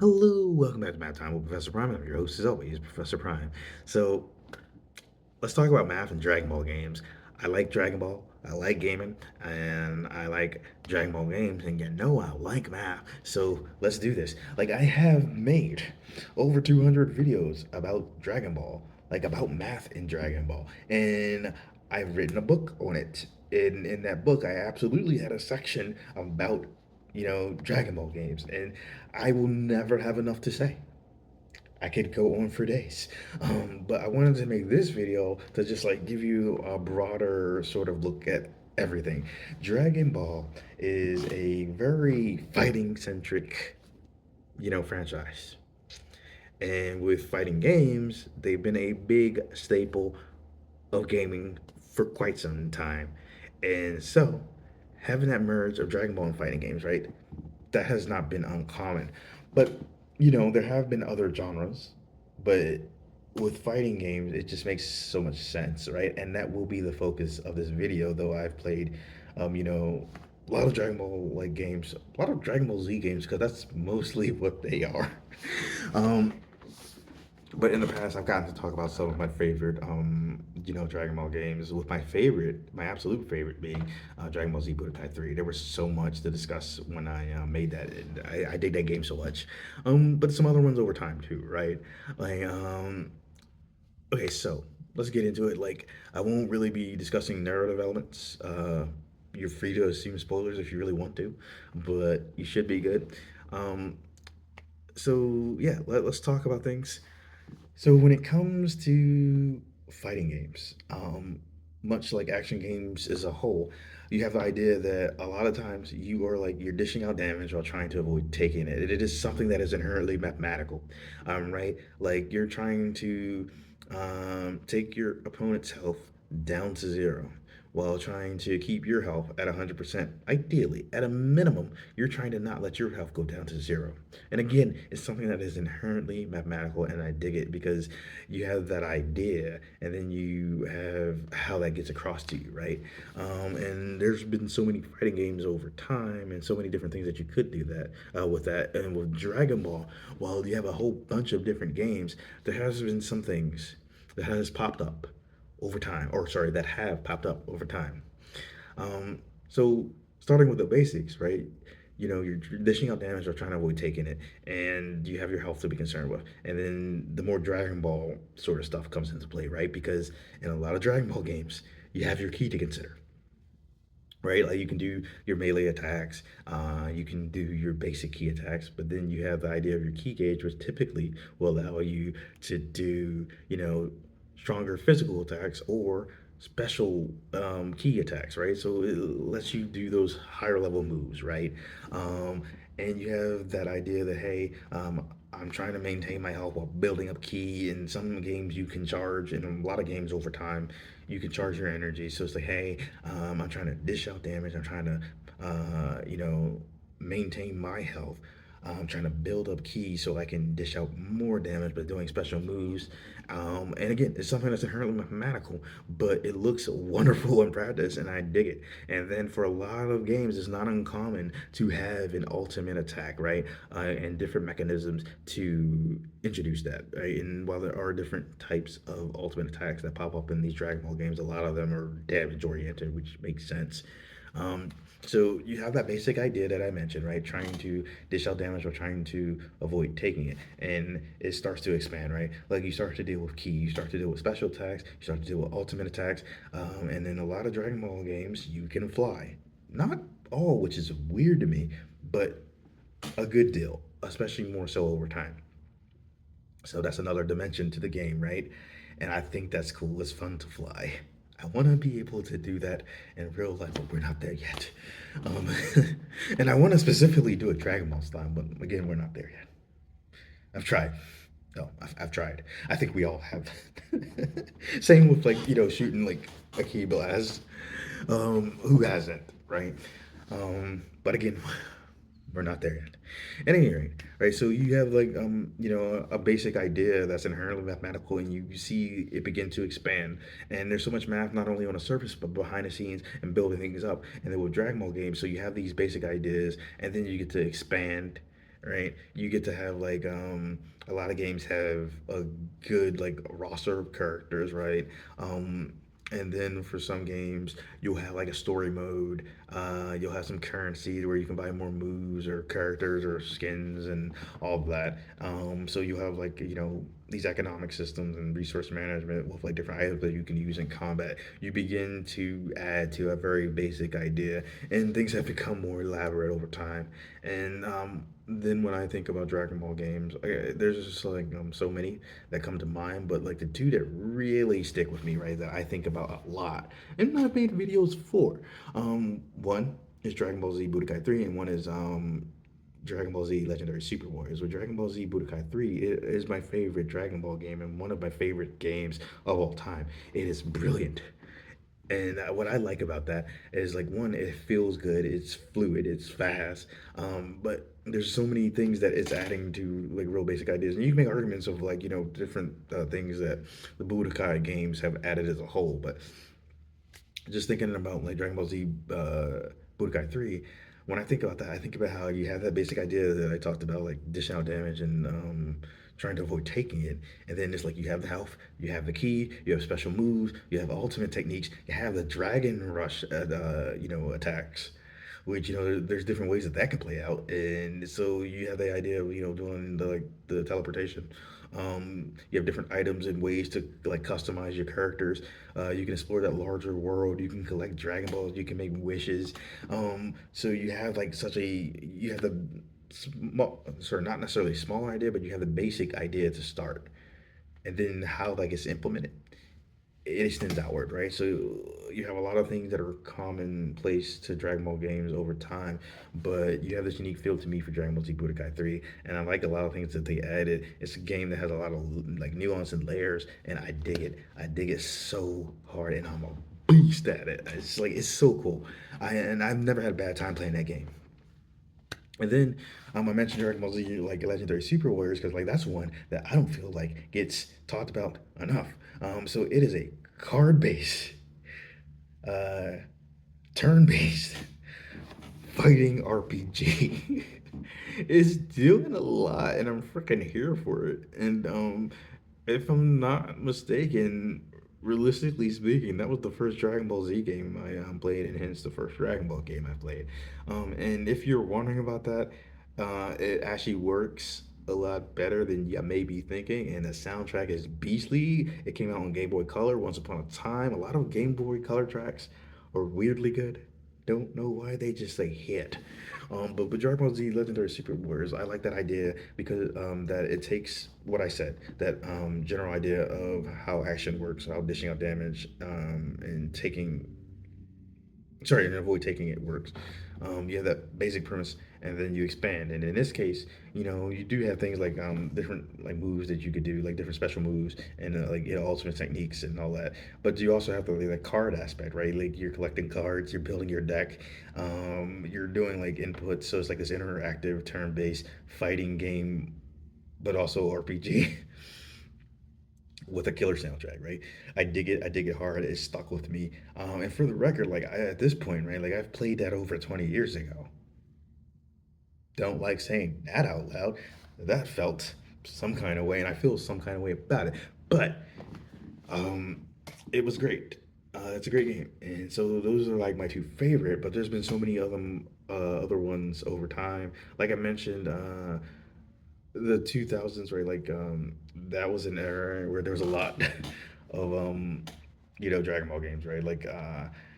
Hello, welcome back to Math Time with Professor Prime. I'm your host, as always, Professor Prime. So, let's talk about math and Dragon Ball games. I like Dragon Ball, I like gaming, and I like Dragon Ball games, and you know I like math. So, let's do this. Like, I have made over 200 videos about Dragon Ball, like about math in Dragon Ball, and I've written a book on it. In that book, I absolutely had a section about Dragon Ball games, and I will never have enough to say. I could go on for days. But I wanted to make this video to just like give you a broader sort of look at everything. Dragon Ball is a very fighting centric, franchise. And with fighting games, they've been a big staple of gaming for quite some time. And so, having that merge of Dragon Ball and fighting games, right? That has not been uncommon. But, there have been other genres, but with fighting games, it just makes so much sense, right? And that will be the focus of this video, though I've played, a lot of Dragon Ball like games, a lot of Dragon Ball Z games, because that's mostly what they are. um, but in the past, I've gotten to talk about some of my favorite, Dragon Ball games. With my absolute favorite being Dragon Ball Z Budokai 3. There was so much to discuss when I made that. And I dig that game so much. But some other ones over time too, right? Like, okay, so let's get into it. Like, I won't really be discussing narrative elements. You're free to assume spoilers if you really want to, but you should be good. Um, so yeah, let's talk about things. So when it comes to fighting games, much like action games as a whole, you have the idea that a lot of times you're dishing out damage while trying to avoid taking it. It is something that is inherently mathematical, right? Like you're trying to take your opponent's health down to zero while trying to keep your health at 100%. Ideally, at a minimum, you're trying to not let your health go down to zero. And again, it's something that is inherently mathematical, and I dig it because you have that idea, and then you have how that gets across to you, right? And there's been so many fighting games over time, and so many different things that you could do that with that. And with Dragon Ball, while you have a whole bunch of different games, there has been some things that has popped up over time, or sorry, that have popped up over time. So starting with the basics, right? You're dishing out damage or trying to avoid taking it, and you have your health to be concerned with. And then the more Dragon Ball sort of stuff comes into play, right? Because in a lot of Dragon Ball games, you have your ki to consider, right? Like you can do your melee attacks, you can do your basic ki attacks, but then you have the idea of your ki gauge, which typically will allow you to do, stronger physical attacks or special ki attacks, right? So it lets you do those higher level moves, right? And you have that idea that, hey, I'm trying to maintain my health while building up ki. In some games, you can charge, and in a lot of games over time, you can charge your energy. So it's like, hey, I'm trying to dish out damage. I'm trying to, maintain my health. I'm trying to build up ki so I can dish out more damage, but doing special moves. And again, it's something that's inherently mathematical, but it looks wonderful in practice, and I dig it. And then for a lot of games, it's not uncommon to have an ultimate attack, right? And different mechanisms to introduce that, right? And while there are different types of ultimate attacks that pop up in these Dragon Ball games, a lot of them are damage oriented, which makes sense. Um, so you have that basic idea that I mentioned, right? Trying to dish out damage or trying to avoid taking it. And it starts to expand, right? Like you start to deal with ki, you start to deal with special attacks, you start to deal with ultimate attacks. And in a lot of Dragon Ball games, you can fly. Not all, which is weird to me, but a good deal, especially more so over time. So that's another dimension to the game, right? And I think that's cool. It's fun to fly. I want to be able to do that in real life, but we're not there yet. Um, and I want to specifically do a Dragon Ball style, but again, we're not there yet. I've tried. No, I've tried. I think we all have. Same with like shooting like a key blast. Who hasn't, right? But again, we're not there yet. At any rate, right? So you have like a basic idea that's inherently mathematical, and you see it begin to expand. And there's so much math not only on the surface but behind the scenes and building things up. And then with Dragon Ball games, so you have these basic ideas, and then you get to expand. right? You get to have like a lot of games have a good like roster of characters, right? Um, and then for some games, you'll have like a story mode. You'll have some currency where you can buy more moves or characters or skins and all of that. So you have like these economic systems and resource management with like different items that you can use in combat. You begin to add to a very basic idea, and things have become more elaborate over time. And then when I think about Dragon Ball games, there's just like so many that come to mind, but like the two that really stick with me, right, that I think about a lot, and I've made videos for. One is Dragon Ball Z Budokai 3, and one is Dragon Ball Z Legendary Super Warriors. With Dragon Ball Z Budokai 3, it is my favorite Dragon Ball game and one of my favorite games of all time. It is brilliant. And what I like about that is like one, it feels good, it's fluid, it's fast, but there's so many things that it's adding to like real basic ideas, and you can make arguments of like different things that the Budokai games have added as a whole. But just thinking about like Dragon Ball Z Budokai 3, when I think about that, I think about how you have that basic idea that I talked about, like dishing out damage and trying to avoid taking it. And then it's like you have the health, you have the key, you have special moves, you have ultimate techniques, you have the Dragon Rush, attacks. Which there's different ways that can play out, and so you have the idea of doing the teleportation. You have different items and ways to like customize your characters. You can explore that larger world. You can collect Dragon Balls. You can make wishes. So you have like you have the small, sort of not necessarily small idea, but you have the basic idea to start, and then how that gets implemented, it extends outward, right? So you have a lot of things that are commonplace to Dragon Ball games over time, but you have this unique feel to me for Dragon Ball Z Budokai 3, and I like a lot of things that they added. It's a game that has a lot of like nuance and layers, and I dig it. I dig it so hard, and I'm a beast at it. It's like it's so cool. I've never had a bad time playing that game. And then I mentioned Dragon Ball Z like Legendary Super Warriors because like that's one that I don't feel like gets talked about enough. So it is a card based, uh, turn based fighting RPG. It's doing a lot, and I'm freaking here for it. And if I'm not mistaken, realistically speaking, that was the first Dragon Ball Z game I played, and hence the first Dragon Ball game I played. And if you're wondering about that, it actually works a lot better than you may be thinking, and the soundtrack is beastly. It came out on Game Boy Color once upon a time. A lot of Game Boy Color tracks are weirdly good. Don't know why they just say hit. But Dragon Ball Z Legendary Super Warriors, I like that idea because that it takes what I said, that general idea of how action works, how dishing out damage, and taking sorry, and avoid taking it works. You have that basic premise, and then you expand. And in this case, you do have things like different like moves that you could do, like different special moves, and like ultimate techniques and all that. But you also have the card aspect, right? Like you're collecting cards, you're building your deck, you're doing like inputs. So it's like this interactive turn-based fighting game, but also RPG. With a killer soundtrack, right? I dig it. I dig it hard. It stuck with me. And for the record, like at this point, right, like I've played that over 20 years ago. Don't like saying that out loud. That felt some kind of way, and I feel some kind of way about it. But um, it was great. It's a great game, and so those are like my two favorite. But there's been so many of them, other ones over time. Like I mentioned, the 2000s, right? Like that was an era where there was a lot of Dragon Ball games, right? Like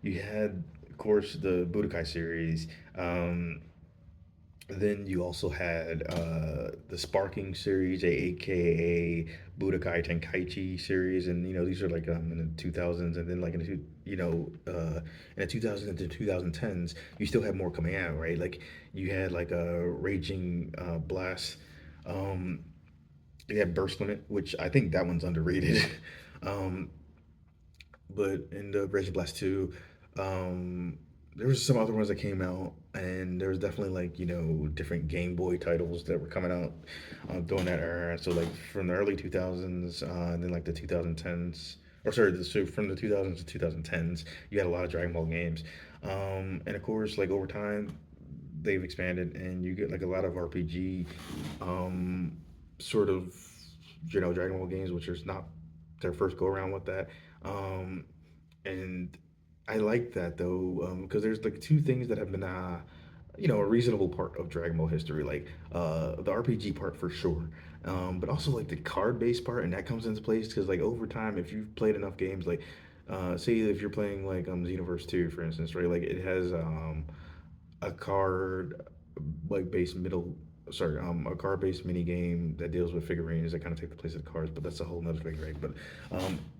you had of course the Budokai series. Then you also had the Sparking series, aka Budokai Tenkaichi series, and these are like in the 2000s, and then like in the 2000s and 2010s, you still had more coming out, right? Like you had like a Raging Blast, um, you had Burst Limit, which I think that one's underrated. um, but in the Raging Blast 2, um, there was some other ones that came out, and there was definitely like different Game Boy titles that were coming out during that era. So like from the early 2000s, and then like the 2010s, or sorry, so from the 2000s to 2010s, you had a lot of Dragon Ball games, and of course like over time. they've expanded, and you get like a lot of RPG, um, sort of, Dragon Ball games, which is not their first go around with that. Um, and I like that though, because there's like two things that have been, a reasonable part of Dragon Ball history, like the RPG part for sure, but also like the card based part, and that comes into place because like over time, if you've played enough games, like say if you're playing like Xenoverse 2, for instance, right, like it has a card like based middle sorry a card based mini game that deals with figurines that kind of take the place of the cards, but that's a whole nother thing, right? But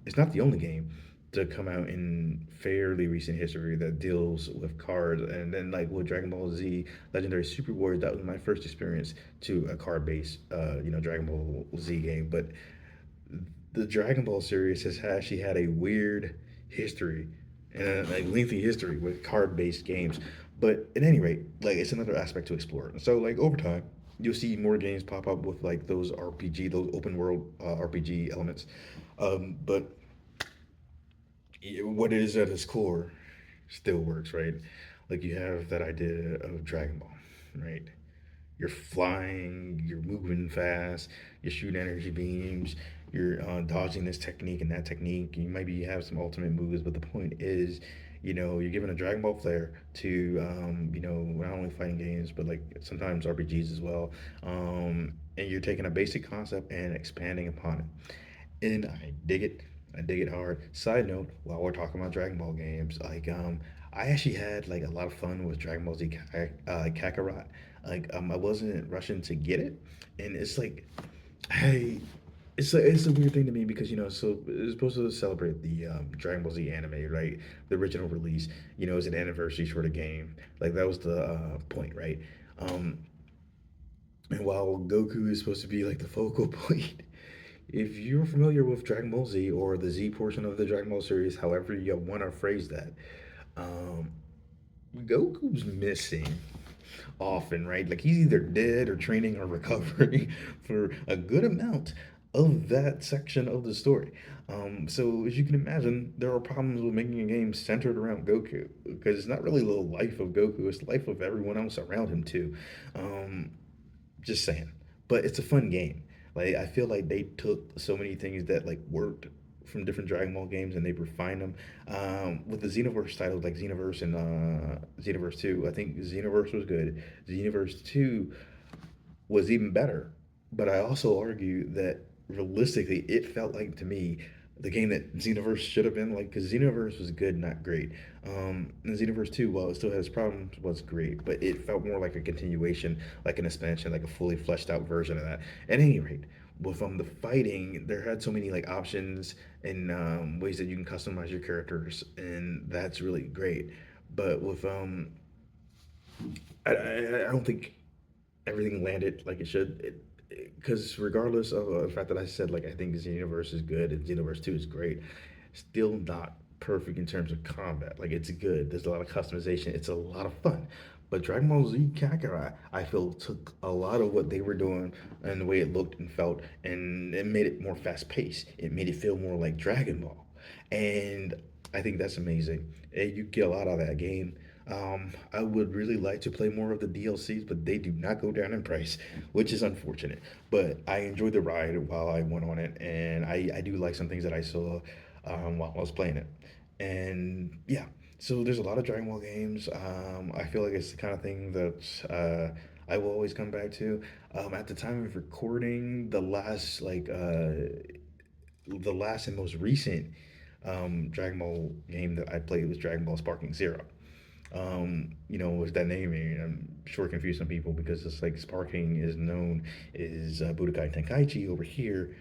it's not the only game to come out in fairly recent history that deals with cards. And then like with Dragon Ball Z Legendary Super Warriors, that was my first experience to a card based Dragon Ball Z game. But the Dragon Ball series has actually had a weird history and a lengthy history with card based games. But at any rate, like it's another aspect to explore. So like over time, you'll see more games pop up with like those RPG, those open world RPG elements. But what it is at its core still works, right? Like you have that idea of Dragon Ball, right? You're flying, you're moving fast, you're shooting energy beams, you're dodging this technique and that technique. You maybe have some ultimate moves, but the point is, you're given a Dragon Ball flair to, not only fighting games, but like sometimes RPGs as well. And you're taking a basic concept and expanding upon it. And I dig it. I dig it hard. Side note, while we're talking about Dragon Ball games, like I actually had like a lot of fun with Dragon Ball Z Kakarot. Like I wasn't rushing to get it, and it's like, hey, it's a weird thing to me because so it's supposed to celebrate the Dragon Ball Z anime, right? The original release, it's an anniversary sort of game. Like that was the point, right? Um, and while Goku is supposed to be like the focal point, if you're familiar with Dragon Ball Z or the Z portion of the Dragon Ball series, however you want to phrase that, um, Goku's missing often, right? Like he's either dead or training or recovering for a good amount of that section of the story. So as you can imagine, there are problems with making a game centered around Goku because it's not really the life of Goku; it's the life of everyone else around him too. Um, just saying. But it's a fun game. Like I feel like they took so many things that like worked from different Dragon Ball games and they refined them. With the Xenoverse titles like Xenoverse and Xenoverse 2, I think Xenoverse was good. Xenoverse 2 was even better. But I also argue that realistically, it felt like to me the game that Xenoverse should have been like, because Xenoverse was good, not great. And Xenoverse 2, while it still has problems, was great, but it felt more like a continuation, like an expansion, like a fully fleshed out version of that. At any rate, with the fighting, there had so many like options and ways that you can customize your characters, and that's really great. But with I don't think everything landed like it should. Because regardless of the fact that I said like I think Xenoverse is good and Xenoverse 2 is great, still not perfect in terms of combat. Like it's good. There's a lot of customization. It's a lot of fun. But Dragon Ball Z Kakarot, I feel took a lot of what they were doing and the way it looked and felt, and it made it more fast paced. It made it feel more like Dragon Ball, and I think that's amazing. And you get a lot out of that game. I would really like to play more of the DLCs, but they do not go down in price, which is unfortunate. But I enjoyed the ride while I went on it, and I do like some things that I saw while I was playing it. And yeah, so there's a lot of Dragon Ball games. I feel like it's the kind of thing that I will always come back to. At the time of recording, the last and most recent Dragon Ball game that I played was Dragon Ball Sparking Zero. Was that naming? I'm sure confused some people because it's like Sparking is known as Budokai Tenkaichi over here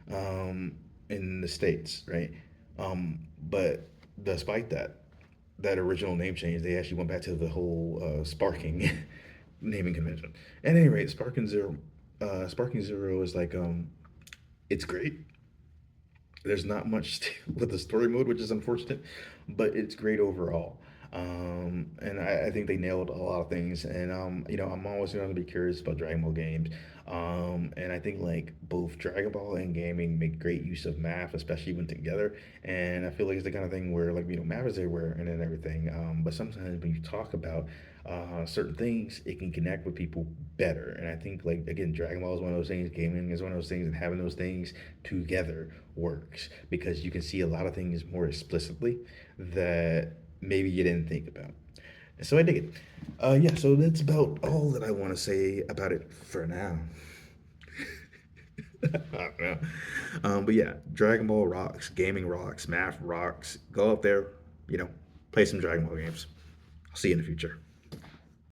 in the States, right? But despite that original name change, they actually went back to the whole Sparking naming convention. At any rate, Sparking Zero is like it's great. There's not much with the story mode, which is unfortunate, but it's great overall. And I think they nailed a lot of things. And I'm always going to be curious about Dragon Ball games. And I think like both Dragon Ball and gaming make great use of math, especially when together. And I feel like it's the kind of thing where like math is everywhere and then everything. But sometimes when you talk about certain things, it can connect with people better. And I think like again, Dragon Ball is one of those things. Gaming is one of those things, and having those things together works because you can see a lot of things more explicitly that maybe you didn't think about. So I dig it. Yeah, so that's about all that I want to say about it for now. Yeah. But yeah, Dragon Ball rocks, gaming rocks, math rocks. Go out there, you know, play some Dragon Ball games. I'll see you in the future.